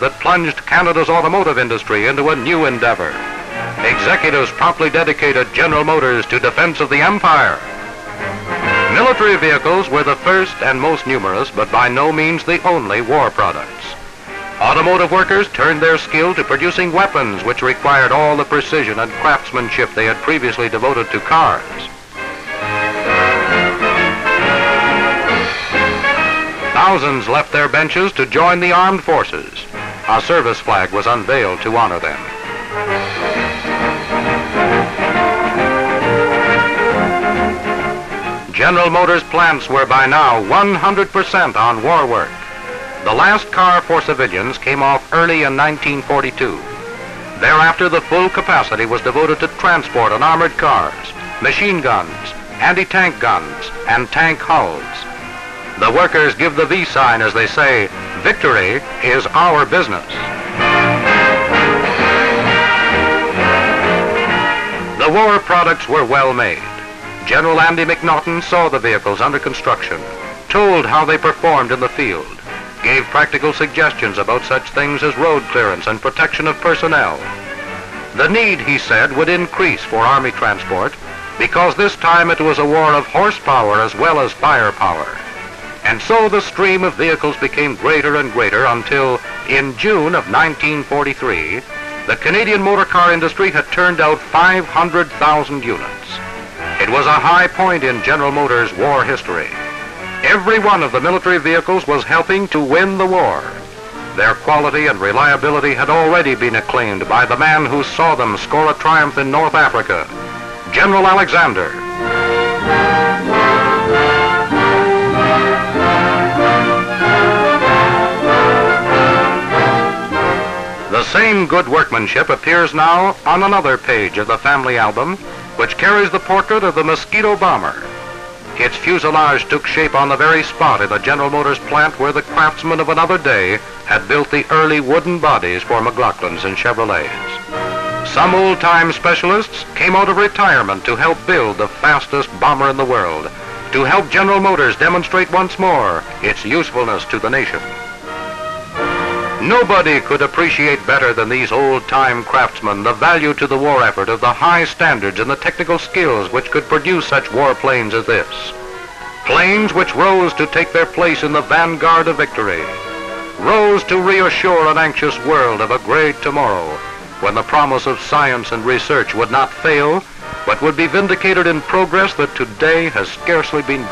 that plunged Canada's automotive industry into a new endeavor. Executives promptly dedicated General Motors to defense of the empire. Military vehicles were the first and most numerous, but by no means the only war products. Automotive workers turned their skill to producing weapons which required all the precision and craftsmanship they had previously devoted to cars. Thousands left their benches to join the armed forces. A service flag was unveiled to honor them. General Motors plants were by now 100% on war work. The last car for civilians came off early in 1942. Thereafter, the full capacity was devoted to transport and armored cars, machine guns, anti-tank guns, and tank hulls. The workers give the V sign as they say, "Victory is our business." The war products were well made. General Andy McNaughton saw the vehicles under construction, told how they performed in the field, gave practical suggestions about such things as road clearance and protection of personnel. The need, he said, would increase for Army transport because this time it was a war of horsepower as well as firepower. And so the stream of vehicles became greater and greater until, in June of 1943, the Canadian motor car industry had turned out 500,000 units. It was a high point in General Motors' war history. Every one of the military vehicles was helping to win the war. Their quality and reliability had already been acclaimed by the man who saw them score a triumph in North Africa, General Alexander. The same good workmanship appears now on another page of the family album, which carries the portrait of the Mosquito bomber. Its fuselage took shape on the very spot in the General Motors plant where the craftsmen of another day had built the early wooden bodies for McLaughlins and Chevrolets. Some old-time specialists came out of retirement to help build the fastest bomber in the world, to help General Motors demonstrate once more its usefulness to the nation. Nobody could appreciate better than these old-time craftsmen the value to the war effort of the high standards and the technical skills which could produce such warplanes as this. Planes which rose to take their place in the vanguard of victory, rose to reassure an anxious world of a great tomorrow when the promise of science and research would not fail, but would be vindicated in progress that today has scarcely been